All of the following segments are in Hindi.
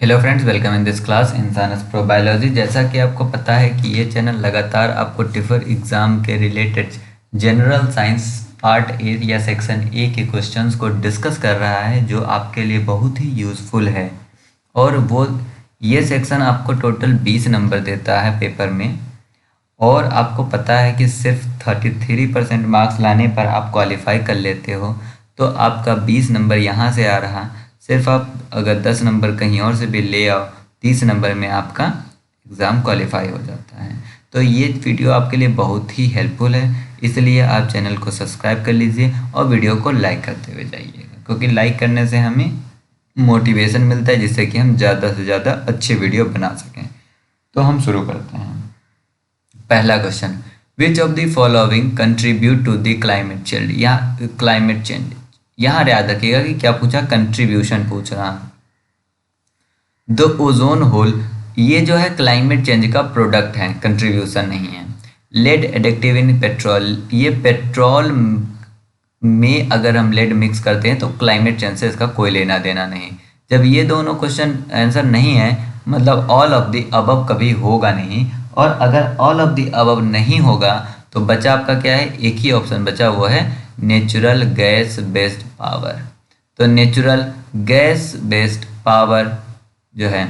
Hello friends, welcome in this class in science pro biology. जैसा कि आपको पता है कि ये चैनल लगातार आपको टिफर एग्ज़ाम के related general science part A या सेक्शन ए के क्वेश्चंस को डिस्कस कर रहा है, जो आपके लिए बहुत ही यूज़फुल है। और वो ये सेक्शन आपको टोटल 20 नंबर देता है पेपर में, और आपको पता है कि सिर्फ 33% मार्क्स लाने पर आप क्वालिफाई कर लेते हो, तो आपका 20 नंबर यहाँ से आ रहा। सिर्फ आप अगर 10 नंबर कहीं और से भी ले आओ, 30 नंबर में आपका एग्ज़ाम क्वालिफाई हो जाता है। तो ये वीडियो आपके लिए बहुत ही हेल्पफुल है, इसलिए आप चैनल को सब्सक्राइब कर लीजिए और वीडियो को लाइक करते हुए जाइएगा, क्योंकि लाइक करने से हमें मोटिवेशन मिलता है, जिससे कि हम ज़्यादा से ज़्यादा अच्छे वीडियो बना सकें। तो हम शुरू करते हैं। पहला question, which of the following contribute to the climate change. यहाँ याद रखिएगा कि क्या पूछा, कंट्रीब्यूशन पूछ रहा। द ओजोन होल, ये जो है क्लाइमेट चेंज का प्रोडक्ट है, कंट्रीब्यूशन नहीं है। लेड एडिक्टिव इन पेट्रोल, ये पेट्रोल में अगर हम लेड मिक्स करते हैं तो क्लाइमेट चेंज से इसका कोई लेना देना नहीं। जब ये दोनों क्वेश्चन आंसर नहीं है, मतलब ऑल ऑफ द अबव कभी होगा नहीं, और अगर ऑल ऑफ द अबव नहीं होगा तो बचा आपका क्या है, एक ही ऑप्शन बचा, वो है नेचुरल गैस बेस्ड पावर। तो नेचुरल गैस बेस्ड पावर जो है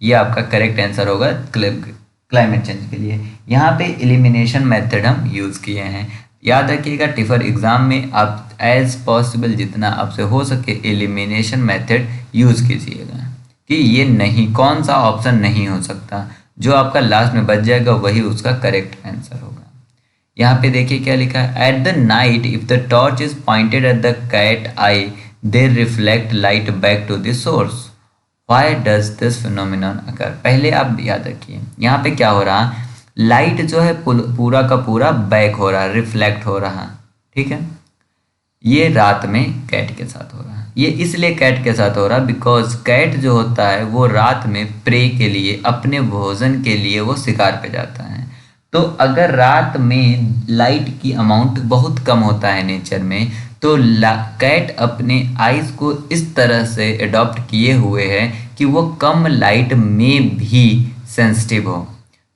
ये आपका करेक्ट आंसर होगा क्लाइमेट चेंज के लिए। यहाँ पे एलिमिनेशन मेथड हम यूज़ किए हैं। याद रखिएगा, टिफर एग्ज़ाम में आप एज पॉसिबल जितना आपसे हो सके एलिमिनेशन मेथड यूज़ कीजिएगा, कि ये नहीं, कौन सा ऑप्शन नहीं हो सकता, जो आपका लास्ट में बच जाएगा वही उसका करेक्ट आंसर होगा। यहाँ पे देखिए क्या लिखा है, at the night if the torch is pointed at the cat eye they reflect light back to the source. Why does this phenomenon occur. पहले आप याद रखिए, यहाँ पे क्या हो रहा, लाइट जो है पूरा का पूरा बैक हो रहा, रिफ्लेक्ट हो रहा, ठीक है। ये रात में कैट के साथ हो रहा है। ये इसलिए कैट के साथ हो रहा बिकॉज कैट जो होता है वो रात में प्रे के लिए, अपने भोजन के लिए वो शिकार पे जाता है। तो अगर रात में लाइट की अमाउंट बहुत कम होता है नेचर में, तो कैट अपने आइज़ को इस तरह से अडॉप्ट किए हुए है कि वो कम लाइट में भी सेंसिटिव हो।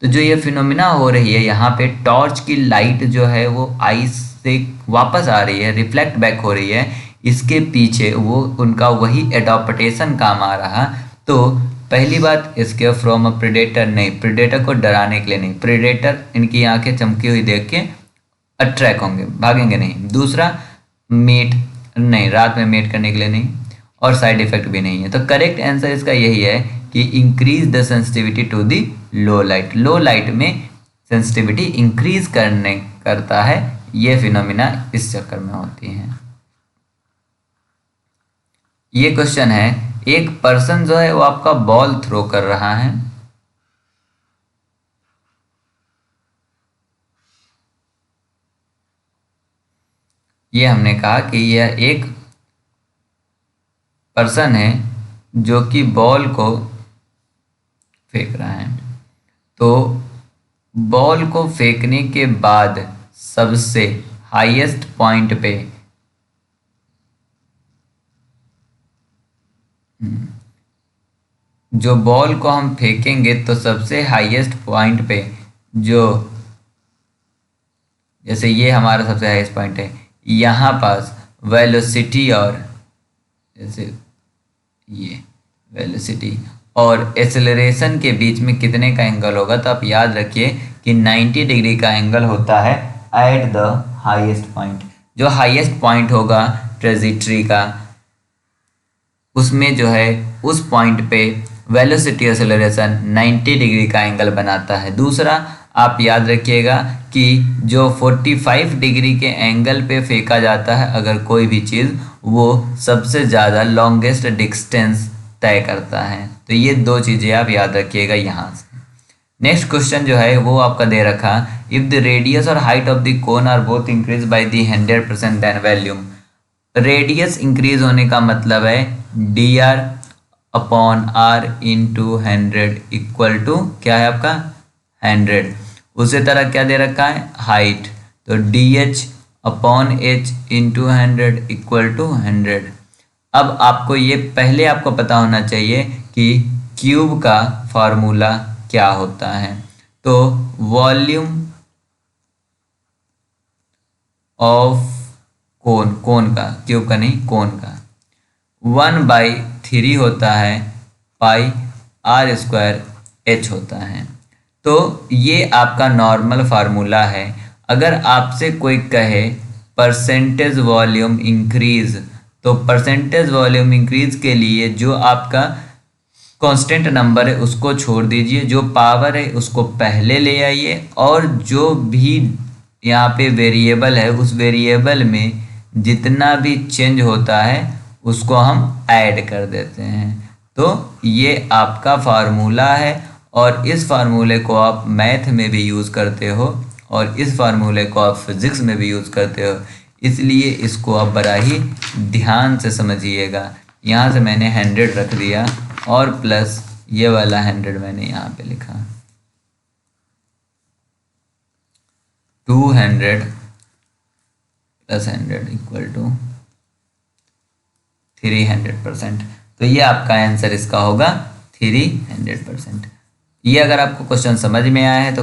तो जो ये फिनोमिना हो रही है यहाँ पे, टॉर्च की लाइट जो है वो आइस से वापस आ रही है, रिफ्लेक्ट बैक हो रही है, इसके पीछे वो उनका वही एडॉप्टेशन काम आ रहा। तो पहली बात, इसके फ्रॉम अ प्रेडेटर नहीं, प्रेडेटर को डराने के लिए नहीं, प्रेडेटर इनकी आंखें चमकी हुई देख के अट्रैक्ट होंगे, भागेंगे नहीं। दूसरा, मेट नहीं, रात में मेट करने के लिए नहीं, और साइड इफेक्ट भी नहीं है। तो करेक्ट आंसर इसका यही है कि increase the sensitivity to the low light. Low light में सेंसिटिविटी इंक्रीज करता है, ये फिनोमिना इस चक्कर में होती है। ये क्वेश्चन है, एक पर्सन जो है वो आपका बॉल थ्रो कर रहा है, ये हमने कहा कि यह एक पर्सन है जो कि बॉल को फेंक रहा है। तो बॉल को फेंकने के बाद सबसे हाईएस्ट पॉइंट पे जो बॉल को हम फेंकेंगे, तो सबसे हाईएस्ट पॉइंट पे जो, जैसे ये हमारा सबसे हाईएस्ट पॉइंट है, यहाँ पास वेलोसिटी, और जैसे ये वेलोसिटी और एक्सेलरेशन के बीच में कितने का एंगल होगा, तो आप याद रखिए कि 90 डिग्री का एंगल होता है एट द हाईएस्ट पॉइंट। जो हाईएस्ट पॉइंट होगा ट्रेजेक्टरी का, उसमें जो है उस पॉइंट पे वेलोसिटी एक्सेलरेशन 90 डिग्री का एंगल बनाता है। दूसरा, आप याद रखिएगा कि जो 45 डिग्री के एंगल पे फेंका जाता है अगर कोई भी चीज़, वो सबसे ज़्यादा लॉन्गेस्ट डिस्टेंस तय करता है। तो ये दो चीज़ें आप याद रखिएगा यहाँ से। नेक्स्ट क्वेश्चन जो है वो आपका दे रखा, इफ़ द रेडियस और height of the cone are both increase by the 100% then volume. Radius increase होने का मतलब है dr upon r into 100 equal to क्या है आपका 100। उसी तरह क्या दे रखा है, हाइट, तो dh upon h into 100 equal to 100। अब आपको ये पहले आपको पता होना चाहिए कि क्यूब का फार्मूला क्या होता है? तो वॉल्यूम ऑफ कोन का, क्यूब का नहीं, कोन का 1/3 होता है पाई r² h होता है। तो ये आपका नॉर्मल फार्मूला है। अगर आपसे कोई कहे परसेंटेज वॉल्यूम इंक्रीज, तो परसेंटेज वॉल्यूम इंक्रीज के लिए जो आपका कांस्टेंट नंबर है उसको छोड़ दीजिए, जो पावर है उसको पहले ले आइए, और जो भी यहाँ पे वेरिएबल है उस वेरिएबल में जितना भी चेंज होता है उसको हम ऐड कर देते हैं। तो ये आपका फार्मूला है, और इस फार्मूले को आप मैथ में भी यूज़ करते हो और इस फार्मूले को आप फिज़िक्स में भी यूज़ करते हो, इसलिए इसको आप बड़ा ही ध्यान से समझिएगा। यहाँ से मैंने 100 रख दिया और प्लस ये वाला 100 मैंने यहाँ पे लिखा, 200 प्लस 100 इक्वल टू 300%। तो ये आपका आंसर इसका होगा 300%। ये अगर आपको क्वेश्चन समझ में आया है तो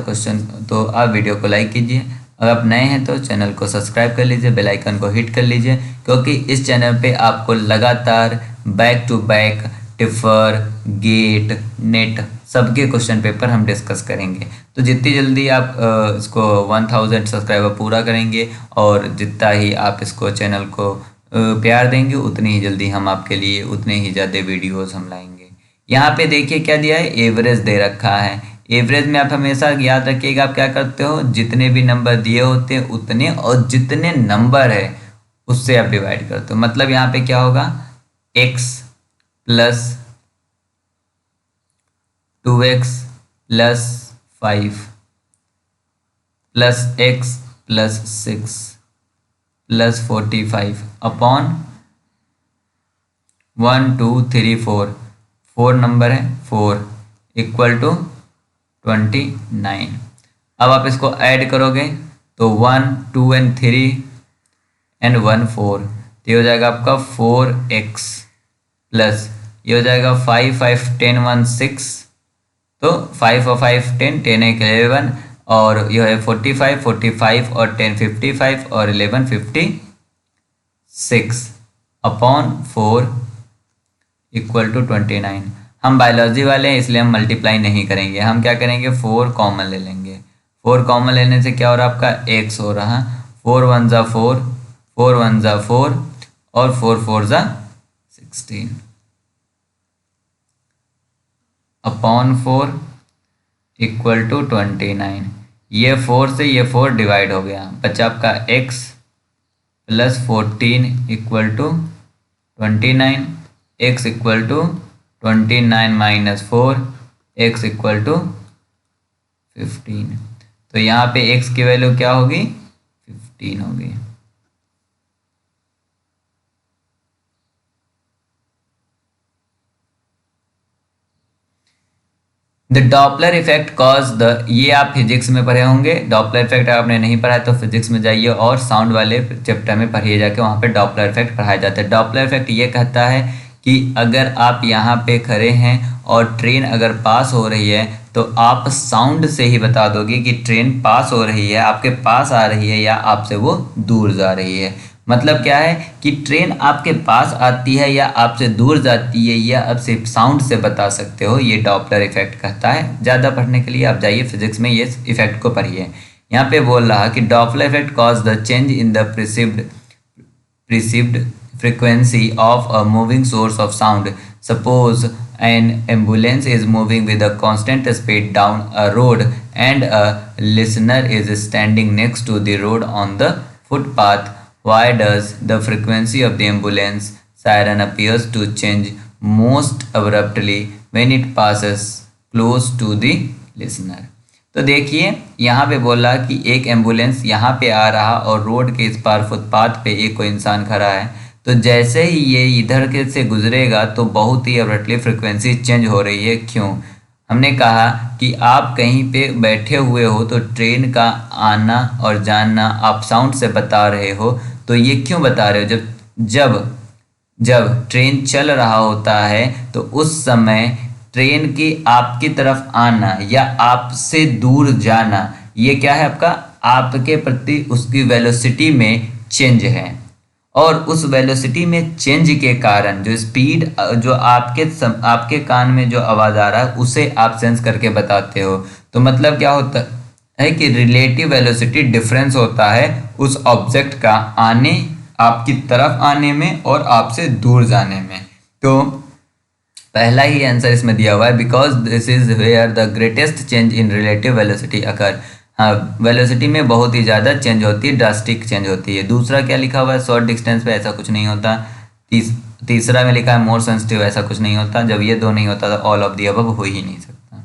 आप वीडियो को लाइक कीजिए। अगर आप नए हैं तो चैनल को सब्सक्राइब कर लीजिए, बेल आइकन को हिट कर लीजिए, क्योंकि इस चैनल पे आपको लगातार back to back TIFR, GATE, NET सबके क्वेश्चन पेपर हम डिस्कस करेंगे। तो जितनी जल्दी आप इसको 1000 सब्सक्राइबर पूरा करेंगे और जितना ही आप इसको चैनल को प्यार देंगे, उतनी ही जल्दी हम आपके लिए उतने ही ज़्यादा वीडियोस हम लाएंगे। यहाँ पे देखिए क्या दिया है, एवरेज दे रखा है। एवरेज में आप हमेशा याद रखिएगा, आप क्या करते हो, जितने भी नंबर दिए होते हैं उतने, और जितने नंबर है उससे आप डिवाइड करते हो। मतलब यहाँ पे क्या होगा, x plus 2x plus 5 plus x plus 6 plus 45 upon 1 2 3 4 number है 4 इक्वल टू 29। अब आप इसको ऐड करोगे तो 1 2 एंड 3 एंड 1 4, तो ये हो जाएगा आपका 4x प्लस ये हो जाएगा 5 5 10 1 6, तो 5 और 5 10 10 1 11, और यह है 45 45 और 10 55 और 11 56 अपॉन 4 इक्वल टू 29। हम बायोलॉजी वाले हैं इसलिए हम मल्टीप्लाई नहीं करेंगे, हम क्या करेंगे 4 कॉमन ले लेंगे। 4 कॉमन लेने से क्या हो रहा है आपका x हो रहा, 4 1 ज़ा 4 4 1 ज़ा 4 और 4 4 ज़ा 16 अपॉन 4 इक्वल टू 29। ये 4 से ये 4 डिवाइड हो गया, बचा आपका x plus 14 equal to 29, x equal to 29 minus 4, x equal to 15। तो यहाँ पे x की वैल्यू क्या होगी, 15 होगी। The Doppler effect cause the, ये आप फिजिक्स में पढ़े होंगे। डॉपलर इफेक्ट आपने नहीं पढ़ा है तो फिजिक्स में जाइए और साउंड वाले चैप्टर में पढ़िए जाके, वहाँ पे डॉपलर इफेक्ट पढ़ाया जाता है। डॉपलर इफेक्ट ये कहता है कि अगर आप यहाँ पे खड़े हैं और ट्रेन अगर पास हो रही है तो आप साउंड से ही बता दोगे कि ट्रेन पास हो रही है, आपके पास आ रही है या आपसे वो दूर जा रही है। मतलब क्या है कि ट्रेन आपके पास आती है या आपसे दूर जाती है, या आप सिर्फ साउंड से बता सकते हो, ये डॉपलर इफेक्ट कहता है। ज़्यादा पढ़ने के लिए आप जाइए फिजिक्स में ये इफेक्ट को पढ़िए। यहाँ पे बोल रहा कि Doppler effect cause the change in the perceived frequency of a moving source of sound. Suppose an ambulance is moving with a constant speed down a road and a listener is standing next to the road on the footpath. Why does the frequency of the ambulance siren appears to change most abruptly when it passes close to the listener? तो देखिए यहाँ पे बोला कि एक एम्बुलेंस यहाँ पे आ रहा और रोड के इस पार फुटपाथ पे एक कोई इंसान खड़ा है, तो जैसे ही ये इधर के से गुजरेगा तो बहुत ही अब्रप्टली फ्रिक्वेंसी चेंज हो रही है। क्यों? हमने कहा कि आप कहीं पे बैठे हुए हो तो ट्रेन का आना और जाना आप साउंड से बता रहे हो, तो ये क्यों बता रहे हो? जब ट्रेन चल रहा होता है तो उस समय ट्रेन की आपकी तरफ आना या आपसे दूर जाना, ये क्या है आपका, आपके प्रति उसकी वेलोसिटी में चेंज है। और उस वेलोसिटी में चेंज के कारण जो स्पीड, जो आपके कान में जो आवाज़ आ रहा है उसे आप सेंस करके बताते हो। तो मतलब क्या होता है कि रिलेटिव वेलोसिटी डिफरेंस होता है उस ऑब्जेक्ट का आने, आपकी तरफ आने में और आपसे दूर जाने में। तो पहला ही आंसर इसमें दिया हुआ है, because this is where the greatest change in relative velocity occur. हाँ, वेलोसिटी में बहुत ही ज़्यादा चेंज होती है, ड्रास्टिक चेंज होती है। दूसरा क्या लिखा हुआ है, शॉर्ट डिस्टेंस पे ऐसा कुछ नहीं होता। तीसरा में लिखा है मोर सेंसिटिव, ऐसा कुछ नहीं होता। जब ये दो नहीं होता तो ऑल ऑफ दी अबव हो ही नहीं सकता।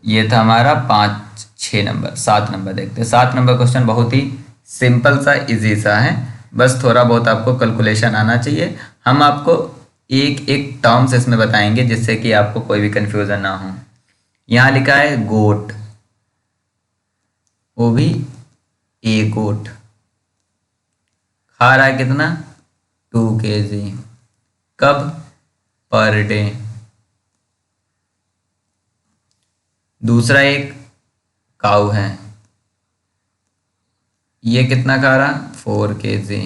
ये था हमारा 5 6 नंबर। 7 नंबर देखते हैं। 7 नंबर क्वेश्चन बहुत ही सिंपल सा, इजी सा है, बस थोड़ा बहुत आपको कैलकुलेशन आना चाहिए। हम आपको एक एक टर्म्स इसमें बताएंगे जिससे कि आपको कोई भी कंफ्यूजन ना हो। यहाँ लिखा है गोट, वो भी ए गोट, खा रहा है कितना, 2 kg, कब, पर डे। दूसरा एक काऊ है, ये कितना खा रहा, 4 kg,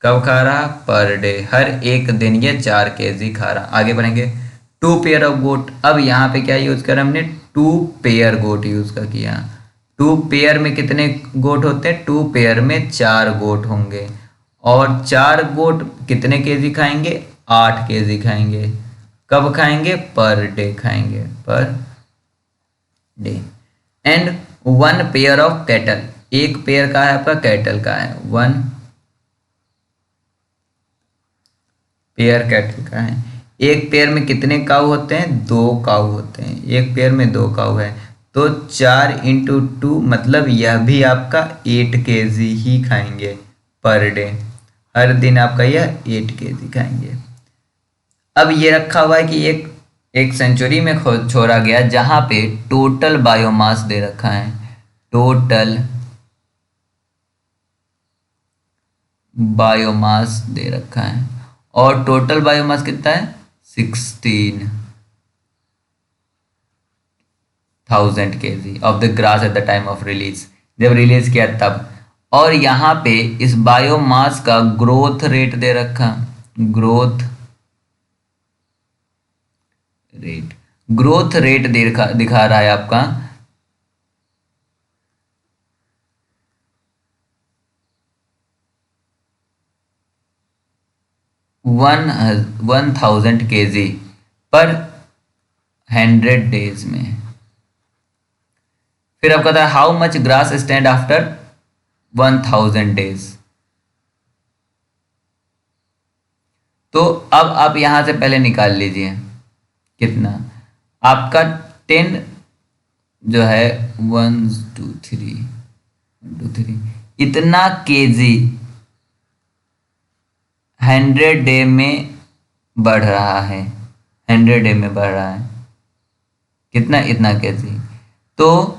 कब खा रहा, पर डे, हर एक दिन ये 4 kg खा रहा। आगे बढ़ेंगे, 2 पेयर ऑफ गोट। अब यहाँ पे क्या यूज करा हमने, 2 पेयर गोट यूज का किया। 2 पेयर में कितने गोट होते हैं, 2 पेयर में 4 गोट होंगे। और 4 गोट कितने केजी खाएंगे, 8 kg खाएंगे। कब खाएंगे, पर डे खाएंगे, per day. And 1 pair of cattle, एक पेयर का है आपका, कैटल का है, 1 पेयर कैटल का है। एक पेयर में कितने काऊ होते हैं, 2 काऊ होते हैं। एक पेयर में 2 काऊ है, तो 4 × 2 मतलब यह भी आपका 8 kg ही खाएंगे पर डे। हर दिन आपका यह 8 kg खाएंगे। अब ये रखा हुआ है कि एक सेंचुरी में छोड़ा गया जहां पे टोटल बायोमास दे रखा है, टोटल बायोमास दे रखा है। और टोटल बायोमास कितना है, 16,000 kg of the grass at the time of release, जब रिलीज किया तब। और यहाँ पे इस बायोमास का ग्रोथ रेट दे रखा, ग्रोथ रेट दिखा रहा है आपका 1000 kg पर 100 डेज में। फिर आपका था how much grass stand after 1000 days. तो अब आप यहां से पहले निकाल लीजिए कितना आपका 10 जो है 1 2 3 इतना केजी 100 डे में बढ़ रहा है, 100 डे में बढ़ रहा है कितना, इतना केजी। तो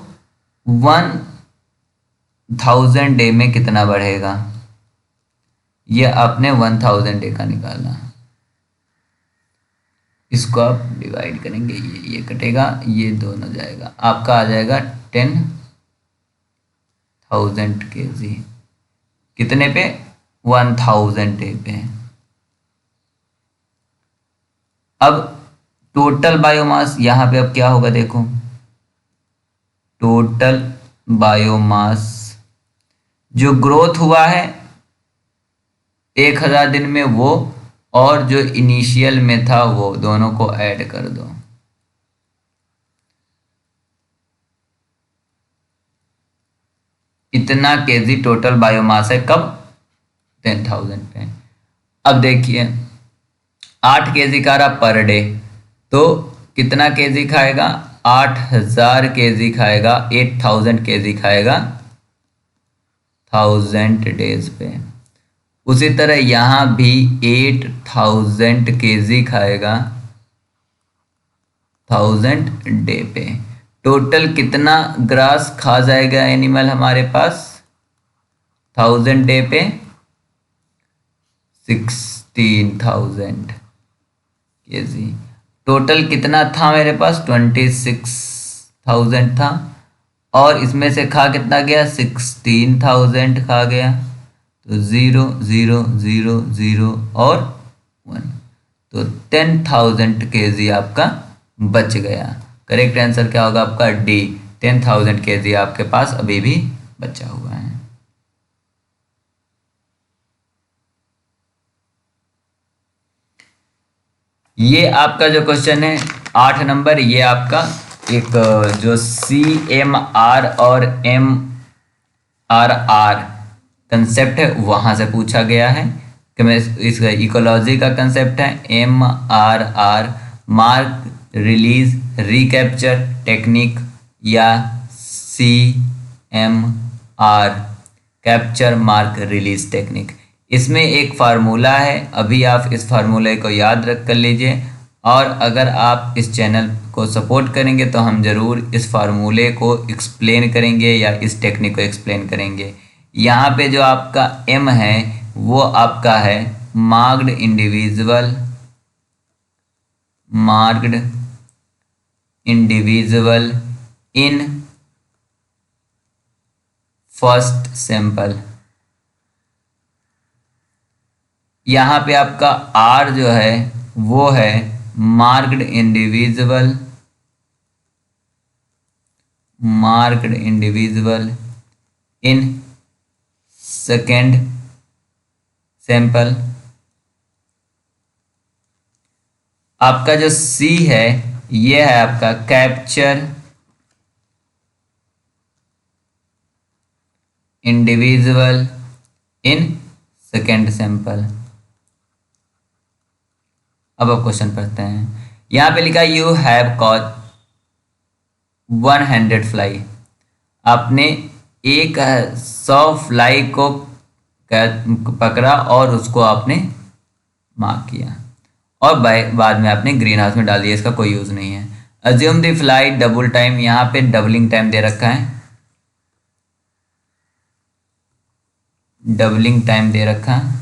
1000 डे में कितना बढ़ेगा, ये आपने 1000 डे का निकालना। इसको आप डिवाइड करेंगे, ये कटेगा, ये दोनों जाएगा, आपका आ जाएगा 10,000 kg कितने पे, 1000 डे पे। अब टोटल बायोमास यहाँ पे अब क्या होगा देखो, टोटल बायोमास जो ग्रोथ हुआ है 1000 दिन में वो, और जो इनिशियल में था वो, दोनों को ऐड कर दो। इतना केजी टोटल बायोमास है कब, 10,000 पे। अब देखिए 8 केजी खा रहा पर डे, तो कितना केजी खाएगा, 8000 केजी खाएगा, 8000 केजी खाएगा 1000 डेज पे। उसी तरह यहाँ भी 8000 केजी खाएगा 1000 डे पे। टोटल कितना ग्रास खा जाएगा एनिमल हमारे पास 1000 डे पे, 16,000 kg। टोटल कितना था मेरे पास? 26,000 था, और इसमें से खा कितना गया? 16,000 खा गया, तो 0 0 0 0 और 1, तो 10,000 kg आपका बच गया। करेक्ट आंसर क्या होगा आपका? डी, 10,000 kg आपके पास अभी भी बचा हुआ है। ये आपका जो क्वेश्चन है 8 नंबर, ये आपका एक जो CMR और MRR कंसेप्ट है वहां से पूछा गया है कि मैं इसका इकोलॉजी का कंसेप्ट है। MRR mark release recapture technique, या CMR capture mark release technique. इसमें एक फार्मूला है, अभी आप इस फार्मूले को याद रख कर लीजिए, और अगर आप इस चैनल को सपोर्ट करेंगे तो हम ज़रूर इस फार्मूले को एक्सप्लेन करेंगे या इस टेक्निक को एक्सप्लेन करेंगे। यहाँ पे जो आपका M है वो आपका है marked individual in first sample. यहाँ पे आपका R जो है वो है marked individual in second sample. आपका जो C है ये है आपका capture individual in second sample. अब आप क्वेश्चन पढ़ते हैं। यहाँ पे लिखा यू हैव कॉट 100 फ्लाई। आपने 100 फ्लाई को पकड़ा और उसको आपने मार्क किया, और बाद में आपने ग्रीन हाउस में डाल दिया, इसका कोई यूज नहीं है। Assume the fly double time, यहाँ पे डबलिंग टाइम दे रखा है, डबलिंग टाइम दे रखा है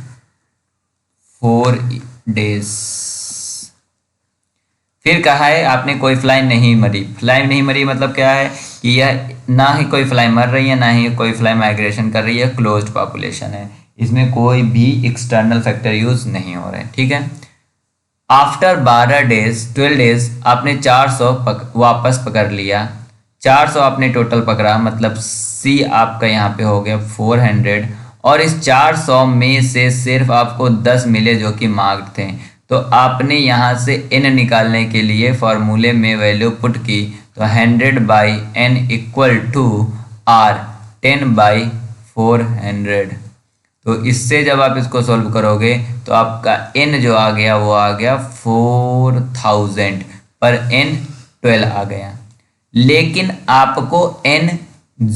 4 डेज। फिर कहा है आपने कोई फ्लाई नहीं मरी। फ्लाई नहीं मरी मतलब क्या है कि यह ना ही कोई फ्लाई मर रही है ना ही कोई फ्लाई माइग्रेशन कर रही है, क्लोज्ड पॉपुलेशन है, इसमें कोई भी एक्सटर्नल फैक्टर यूज नहीं हो रहे, ठीक है। आफ्टर 12 डेज आपने 400 वापस पकड़ लिया, 400 आपने टोटल पकड़ा, मतलब C आपका यहाँ पे हो गया 400, और इस 400 में से सिर्फ आपको 10 मिले जो कि मार्क्ड थे। तो आपने यहाँ से n निकालने के लिए फॉर्मूले में वैल्यू पुट की, तो 100/n इक्वल टू R 10/400। तो इससे जब आप इसको सॉल्व करोगे तो आपका n जो आ गया वो आ गया 4000 पर n 12 आ गया। लेकिन आपको n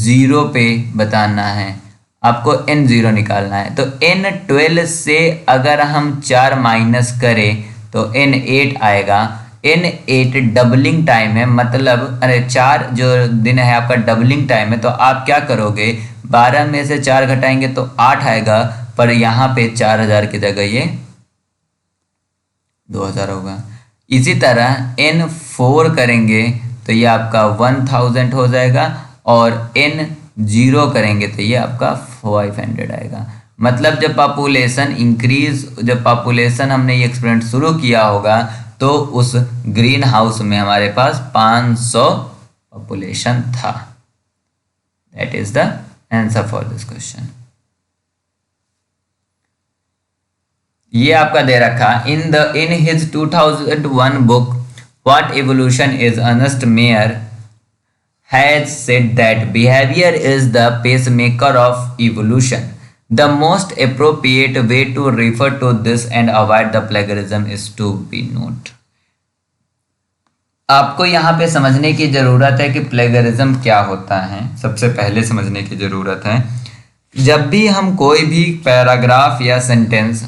0 पे बताना है, आपको n 0 निकालना है। तो n 12 से अगर हम 4 माइनस करें तो n 8 आएगा। n 8 डबलिंग टाइम है, मतलब अरे 4 जो दिन है आपका डबलिंग टाइम है, तो आप क्या करोगे 12 में से 4 घटाएंगे तो 8 आएगा, पर यहाँ पे 4000 की जगह ये 2000 होगा। इसी तरह n 4 करेंगे तो ये आपका 1000 हो जाएगा, और n 0 करेंगे तो ये आपका 500 आएगा। मतलब जब पॉपुलेशन इंक्रीज, जब पॉपुलेशन हमने ये एक्सपेरिमेंट शुरू किया होगा तो उस ग्रीन हाउस में हमारे पास 500 पॉपुलेशन था। That is the answer for this question. ये आपका दे रखा in his 2001 book what evolution is, Ernst Mayr has said that behavior is the pacemaker of evolution. The most appropriate way to refer to this and avoid the plagiarism is to be note. आपको यहाँ पे समझने की ज़रूरत है कि प्लेगरिज्म क्या होता है। सबसे पहले समझने की ज़रूरत है, जब भी हम कोई भी पैराग्राफ या सेंटेंस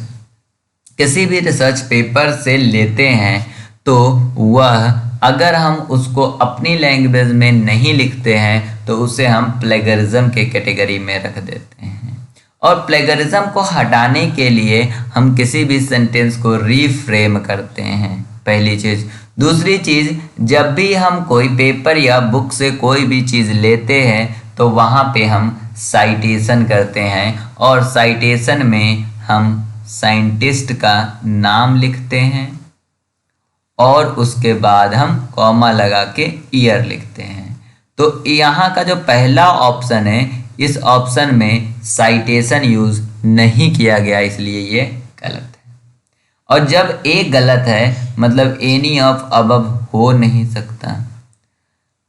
किसी भी रिसर्च पेपर से लेते हैं तो वह अगर हम उसको अपनी लैंग्वेज में नहीं लिखते हैं तो उसे हम प्लेगरिज्म के कैटेगरी में रख देते हैं। और प्लेगरिज्म को हटाने के लिए हम किसी भी सेंटेंस को रीफ्रेम करते हैं, पहली चीज़। दूसरी चीज़, जब भी हम कोई पेपर या बुक से कोई भी चीज़ लेते हैं तो वहाँ पे हम साइटेशन करते हैं, और साइटेशन में हम साइंटिस्ट का नाम लिखते हैं और उसके बाद हम कॉमा लगा के ईयर लिखते हैं। तो यहाँ का जो पहला ऑप्शन है, इस ऑप्शन में साइटेशन यूज नहीं किया गया, इसलिए ये गलत है। और जब ए गलत है मतलब एनी ऑफ अबव हो नहीं सकता।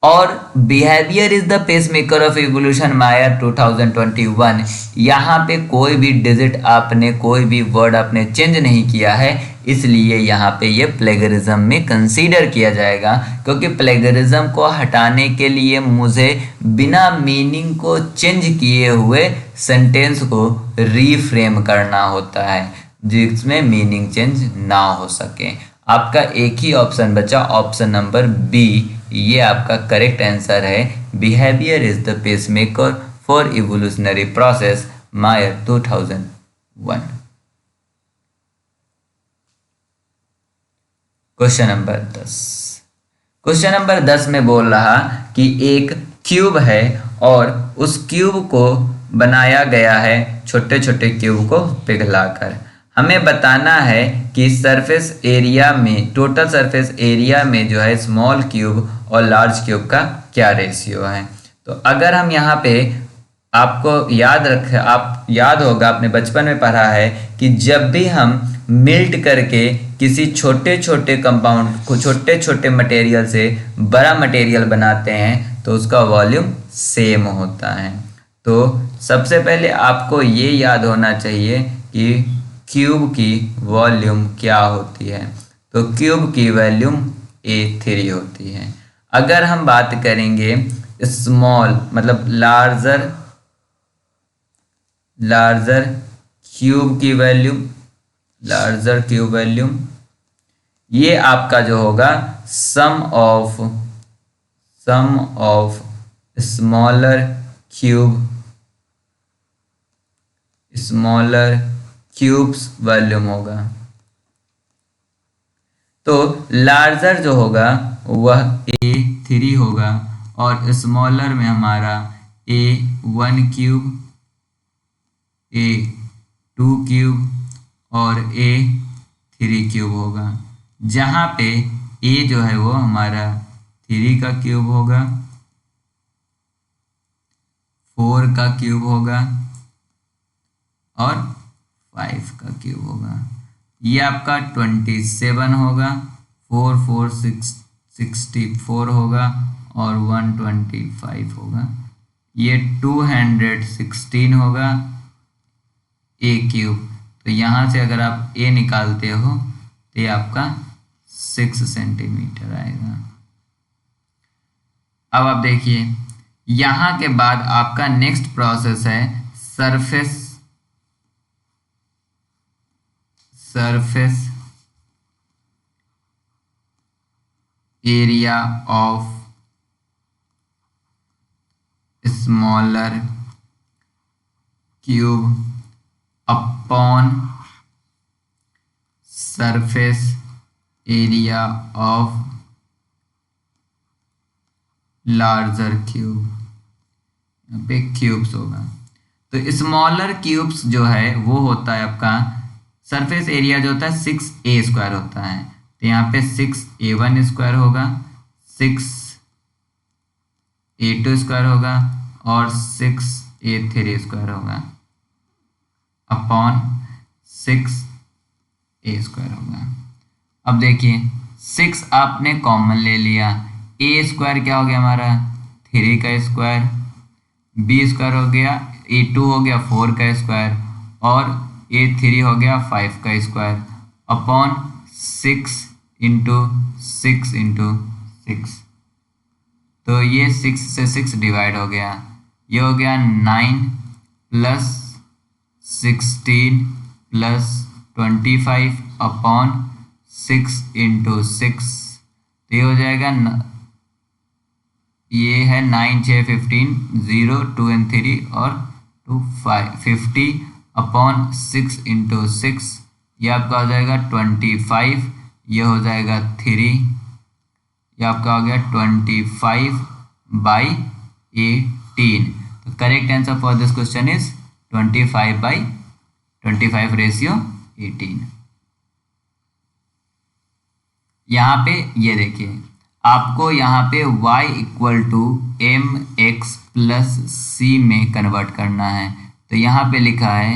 और behaviour is the pacemaker of evolution मायर 2021, यहाँ पे कोई भी डिजिट आपने, कोई भी वर्ड आपने चेंज नहीं किया है, इसलिए यहाँ पे ये प्लेगरिज्म में कंसीडर किया जाएगा। क्योंकि प्लेगरिज्म को हटाने के लिए मुझे बिना मीनिंग को चेंज किए हुए सेंटेंस को रीफ्रेम करना होता है, जिसमें मीनिंग चेंज ना हो सके। आपका एक ही ऑप्शन बचा, ऑप्शन नंबर बी, ये आपका करेक्ट आंसर है। Behaviour is the pacemaker for evolutionary process, Mayar 2001। Question number 10। Question number 10 में बोल रहा कि एक क्यूब है और उस क्यूब को बनाया गया है छोटे छोटे क्यूब को पिघलाकर। हमें बताना है कि सरफेस एरिया में, टोटल सरफेस एरिया में जो है स्मॉल क्यूब और लार्ज क्यूब का क्या रेशियो है। तो अगर हम यहाँ पे, आपको याद होगा, आपने बचपन में पढ़ा है कि जब भी हम मिल्ट करके किसी छोटे छोटे कंपाउंड को, छोटे छोटे मटेरियल से बड़ा मटेरियल बनाते हैं तो उसका वॉल्यूम सेम होता है। तो सबसे पहले आपको ये याद होना चाहिए कि क्यूब की वॉल्यूम क्या होती है। तो क्यूब की वॉल्यूम A3 होती है। अगर हम बात करेंगे स्मॉल मतलब लार्जर क्यूब की वॉल्यूम, लार्जर क्यूब वॉल्यूम, ये आपका जो होगा सम ऑफ स्मॉलर क्यूब्स वॉल्यूम होगा। तो लार्जर जो होगा वह A3 होगा और स्मॉलर में हमारा A1 क्यूब, A2 क्यूब और A3 क्यूब होगा, जहाँ पे A जो है वो हमारा 3 का क्यूब होगा, 4 का क्यूब होगा और 5 का क्यूब होगा। ये आपका 27 होगा, 4 4 64 होगा और 125 होगा। ये 216 होगा A क्यूब। तो यहाँ से अगर आप A निकालते हो तो ये आपका 6 सेंटीमीटर आएगा। अब आप देखिए, यहाँ के बाद आपका नेक्स्ट प्रोसेस है surface area of smaller cube upon surface area of larger cube. यहाँ पे क्यूब्स होगा, तो स्मॉलर क्यूब्स जो है वो होता है आपका, सरफेस एरिया जो होता है 6A स्क्वायर होता है, तो यहाँ पे 6A1 स्क्वायर होगा, 6A2 स्क्वायर होगा और 6A3 स्क्वायर होगा अपॉन 6A स्क्वायर होगा। अब देखिए 6 आपने कॉमन ले लिया, A स्क्वायर क्या हो गया हमारा 3 का स्क्वायर, B स्क्वायर हो गया, A2 हो गया 4 का स्क्वायर और A3 हो गया 5 का स्क्वायर अपॉन 6 इंटू 6। तो ये 6 से 6 डिवाइड हो गया, ये हो गया 9 प्लस 16 प्लस 25 अपॉन 6 इंटू 6। तो ये हो जाएगा, ये है 9 6 15, 0 2 and 3 और टू 50/6 इंटू 6, ये आपका हो जाएगा 25, ये हो जाएगा 3, ये आपका हो गया 25/18। तो correct answer for this question is 25/18। यहाँ पे ये देखिए, आपको यहाँ पे y इक्वल टू mx+c में कन्वर्ट करना है। तो यहाँ पे लिखा है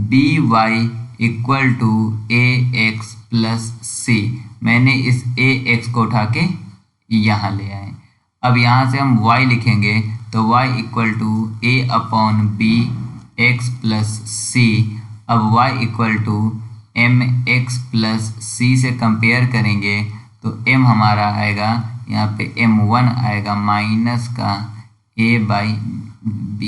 by इक्वल टू ax+c। मैंने इस ax को उठा के यहाँ ले आए। अब यहाँ से हम y लिखेंगे तो y equal to a/b x+c। अब y इक्वल टू mx+c से कंपेयर करेंगे तो m हमारा आएगा, यहाँ पे m1 आएगा माइनस का a/b।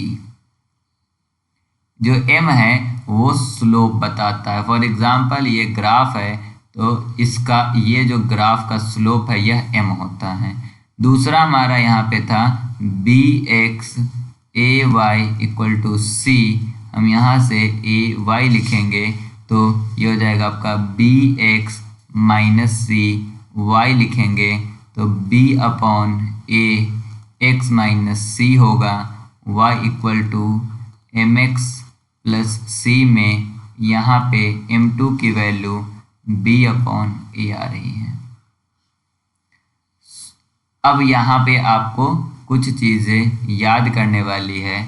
जो m है वो स्लोप बताता है। फॉर एग्जांपल ये ग्राफ है तो इसका ये जो ग्राफ का स्लोप है यह m होता है। दूसरा हमारा यहाँ पे था bx ay equal to c। हम यहाँ से ay लिखेंगे तो ये हो जाएगा आपका bx माइनस c। y लिखेंगे तो b/a x माइनस c होगा। y इक्वल टू mx+c में यहाँ पे m2 की वैल्यू b/a आ रही है। अब यहाँ पे आपको कुछ चीज़ें याद करने वाली है।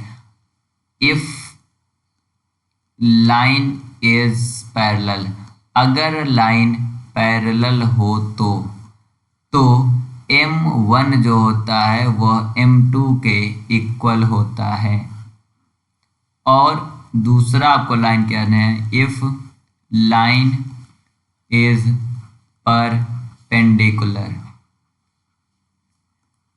इफ़ लाइन इज पैरेलल, अगर लाइन पैरेलल हो तो m1 जो होता है वह m2 के इक्वल होता है। और दूसरा आपको लाइन कहना है, इफ लाइन इज परपेंडिकुलर,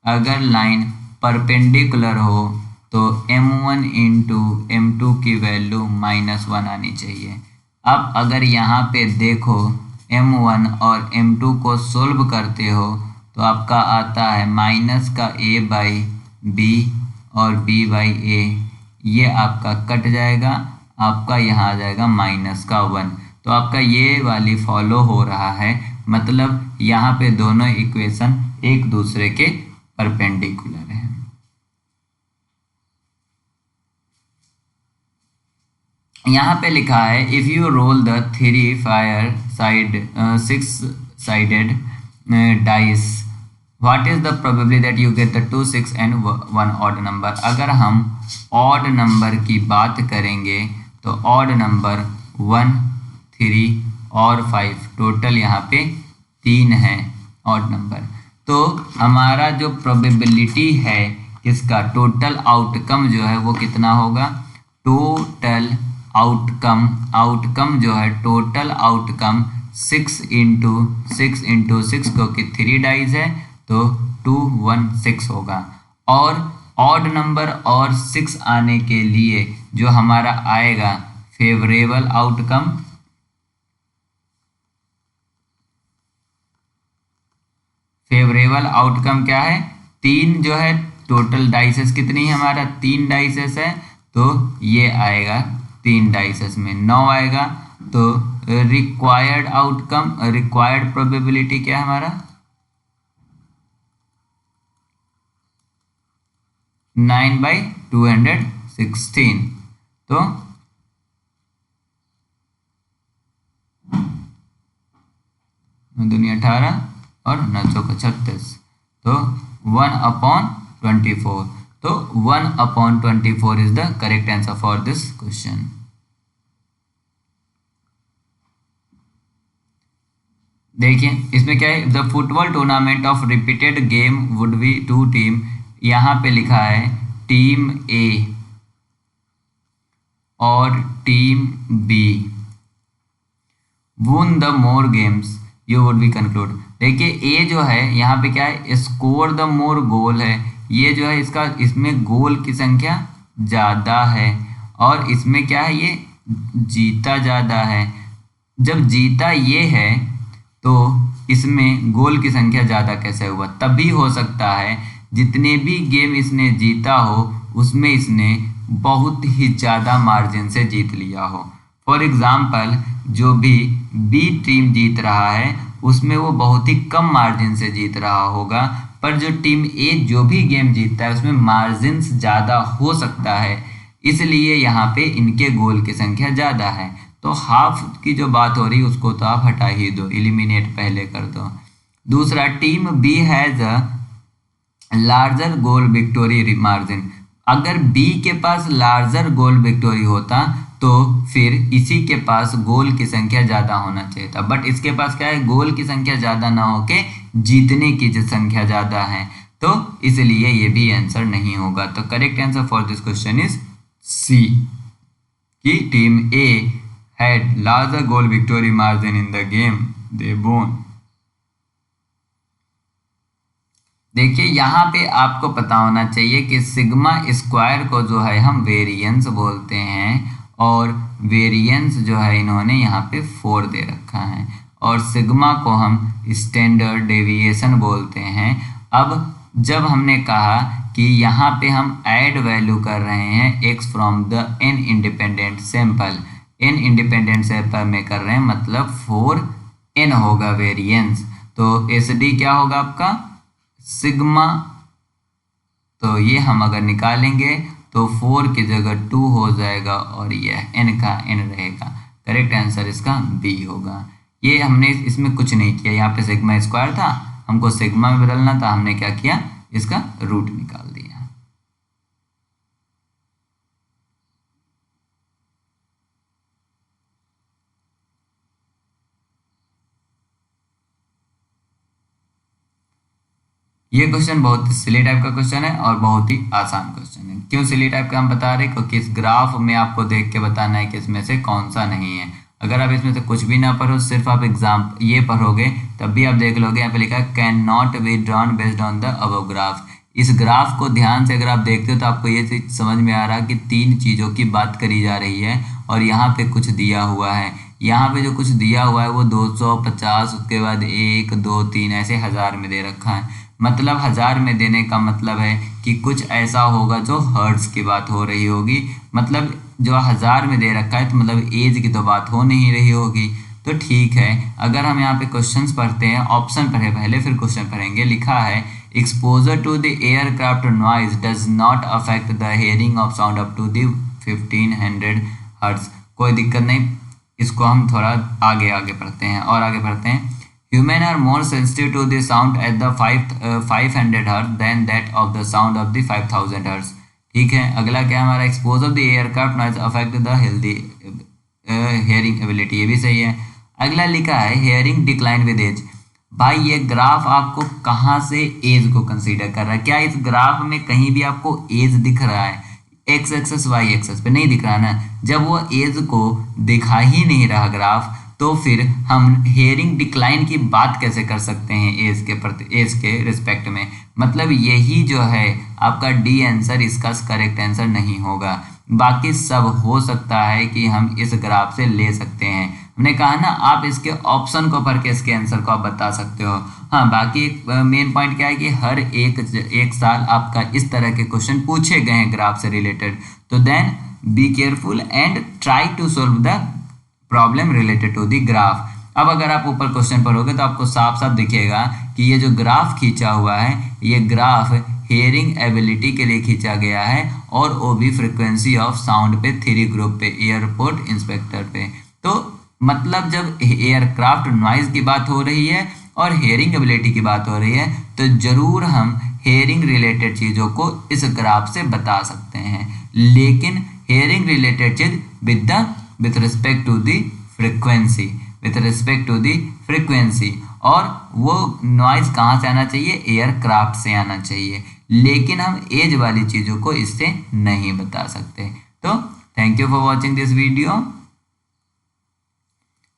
अगर लाइन परपेंडिकुलर हो तो m1 इंटू m2 की वैल्यू -1 आनी चाहिए। अब अगर यहाँ पे देखो m1 और m2 को सोल्व करते हो तो आपका आता है माइनस का a/b और b/a, ये आपका कट जाएगा, आपका यहाँ आ जाएगा -1। तो आपका ये वाली फॉलो हो रहा है, मतलब यहाँ पे दोनों इक्वेशन एक दूसरे के परपेंडिकुलर है। यहाँ पे लिखा है if you roll the 6-sided dice, what is the probability that you get the 2, 6 and 1 odd number. अगर हम ऑड नंबर की बात करेंगे तो ऑड नंबर 1, 3 और 5, टोटल यहाँ पे 3 है ऑड नंबर। तो हमारा जो प्रोबेबिलिटी है इसका टोटल आउटकम जो है वो कितना होगा, टोटल आउटकम जो है टोटल आउटकम 6 इंटू 6 क्योंकि 3 डाइज है तो 216 होगा। और ऑड नंबर और 6 आने के लिए जो हमारा आएगा फेवरेबल आउटकम क्या है, 3 जो है टोटल डाइसेस कितनी है हमारा, 3 डाइसेस है तो ये आएगा 3 डाइसेस में 9 आएगा। तो रिक्वायर्ड प्रोबेबिलिटी क्या है हमारा 9/216। तो दुनिया 18 और 936, तो 1/24। तो 1/24 is the correct answer for this question. देखिए इसमें क्या है, the football tournament of repeated game would be 2 team. यहाँ पे लिखा है टीम ए और team B won the more games you would be concluded. देखिए ए जो है यहाँ पे क्या है, स्कोर द मोर गोल है, ये जो है इसमें गोल की संख्या ज़्यादा है और इसमें क्या है ये जीता ज़्यादा है। जब जीता ये है तो इसमें गोल की संख्या ज़्यादा कैसे हुआ, तभी हो सकता है जितने भी गेम इसने जीता हो उसमें इसने बहुत ही ज़्यादा मार्जिन से जीत लिया हो। फॉर एग्ज़ाम्पल जो भी बी टीम जीत रहा है उसमें वो बहुत ही कम मार्जिन से जीत रहा होगा, पर जो टीम ए जो भी गेम जीतता है उसमें मार्जिन ज़्यादा हो सकता है, इसलिए यहाँ पे इनके गोल की संख्या ज़्यादा है। तो हाफ की जो बात हो रही है उसको तो आप हटा ही दो, एलिमिनेट पहले कर दो। दूसरा, team B has a larger goal victory margin. अगर बी के पास लार्जर गोल विक्टोरी होता तो फिर इसी के पास गोल की संख्या ज़्यादा होना चाहिए था, बट इसके पास क्या है, गोल की संख्या ज़्यादा ना होके जीतने की जो संख्या ज़्यादा है, तो इसलिए ये भी आंसर नहीं होगा। तो correct answer for this question is C, कि team A had larger goal victory margin in the game they won. देखिए यहाँ पे आपको पता होना चाहिए कि सिग्मा स्क्वायर को जो है हम वेरिएंस बोलते हैं, और वेरिएंस जो है इन्होंने यहाँ पे 4 दे रखा है, और सिग्मा को हम स्टैंडर्ड डेविएशन बोलते हैं। अब जब हमने कहा कि यहाँ पे हम ऐड वैल्यू कर रहे हैं x from the n independent sample, n independent sample में कर रहे हैं, मतलब 4n होगा वेरिएंस। तो SD क्या होगा आपका, सिग्मा। तो ये हम अगर निकालेंगे तो 4 की जगह 2 हो जाएगा और यह n का n रहेगा। करेक्ट आंसर इसका B होगा। ये हमने इसमें कुछ नहीं किया, यहाँ पे सिग्मा स्क्वायर था, हमको सिग्मा में बदलना था, हमने क्या किया, इसका रूट निकाल दिया। ये क्वेश्चन बहुत सिली टाइप का क्वेश्चन है और बहुत ही आसान क्वेश्चन है। क्यों सिली टाइप का हम बता रहे हैं, क्योंकि इस ग्राफ में आपको देख के बताना है कि इसमें से कौन सा नहीं है। अगर आप इसमें से कुछ भी ना पढ़ो, सिर्फ आप एग्जाम ये पढ़ोगे, तब भी आप देख लोगे यहाँ पे लिखा है can not be drawn based on the above graph. इस ग्राफ को ध्यान से अगर आप देखते हो तो आपको ये चीज समझ में आ रहा है कि 3 चीज़ों की बात करी जा रही है, और यहाँ पे कुछ दिया हुआ है। यहाँ पे जो कुछ दिया हुआ है वो 250, उसके बाद 1, 2, 3 ऐसे 1000 में दे रखा है। मतलब 1000 में देने का मतलब है कि कुछ ऐसा होगा जो हर्ट्ज की बात हो रही होगी, मतलब जो 1000 में दे रखा है तो मतलब एज की तो बात हो नहीं रही होगी। तो ठीक है, अगर हम यहाँ पे क्वेश्चंस पढ़ते हैं, ऑप्शन पढ़े पहले फिर क्वेश्चन पढ़ेंगे। लिखा है exposure to the aircraft noise does not affect the hearing of sound up to the 1500 hertz. कोई दिक्कत नहीं, इसको हम थोड़ा आगे आगे पढ़ते हैं और आगे पढ़ते हैं। Human are more sensitive to the sound at the 500 Hz than that of the sound of the 5000 Hz। ठीक है, अगला क्या हमारा, expose of the aircraft noise affect the healthy hearing ability, ये भी सही है। अगला लिखा है हेयरिंग डिक्लाइन विद एज। भाई ये ग्राफ आपको कहाँ से एज को कंसीडर कर रहा है, क्या इस ग्राफ में कहीं भी आपको एज दिख रहा है, एक्स एक्सेस वाई एक्सेस पे नहीं दिख रहा ना। जब वो एज को दिखा ही नहीं रहा ग्राफ, तो फिर हम हेयरिंग डिक्लाइन की बात कैसे कर सकते हैं एज के प्रति, एज के रिस्पेक्ट में। मतलब यही जो है आपका डी आंसर इसका करेक्ट आंसर नहीं होगा। बाकी सब हो सकता है कि हम इस ग्राफ से ले सकते हैं। हमने कहा ना, आप इसके ऑप्शन को पढ़ के इसके आंसर को आप बता सकते हो। हाँ, बाकी मेन पॉइंट क्या है कि हर एक साल आपका इस तरह के क्वेश्चन पूछे गए हैं ग्राफ से रिलेटेड। तो then be careful and try to solve the problem related to the graph. अब अगर आप ऊपर क्वेश्चन पढ़ोगे तो आपको साफ साफ दिखेगा कि ये जो ग्राफ खींचा हुआ है, ये ग्राफ हेयरिंग एबिलिटी के लिए खींचा गया है, और वो भी फ्रिक्वेंसी ऑफ साउंड पे 3 ग्रुप पे, एयरपोर्ट इंस्पेक्टर पे। तो मतलब जब एयरक्राफ्ट नॉइज की बात हो रही है और हेयरिंग एबिलिटी की बात हो रही है, तो जरूर हम हेयरिंग रिलेटेड चीज़ों को इस ग्राफ से बता सकते हैं। लेकिन हेयरिंग रिलेटेड चीज with respect to the frequency, with respect to the frequency, और वो नॉइज कहाँ से आना चाहिए, एयरक्राफ्ट से आना चाहिए। लेकिन हम एज वाली चीज़ों को इससे नहीं बता सकते। तो thank you for watching this video,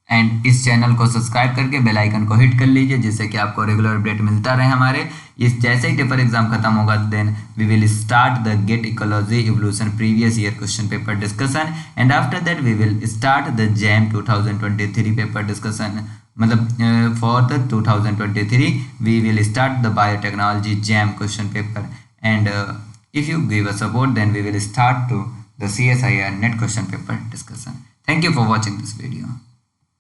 and इस चैनल को सब्सक्राइब करके बेल आइकन को हिट कर लीजिए, जिससे कि आपको रेगुलर अपडेट मिलता रहे हमारे। इस जैसे ही पेपर एग्जाम खत्म होगा, then we will start the GATE ecology evolution previous year question paper discussion, and after that we will start the JAM 2023 paper discussion. मतलब for the 2023 we will start the biotechnology JAM question paper, and if you give us support, then we will start to the CSIR net question paper discussion. Thank you for watching this video.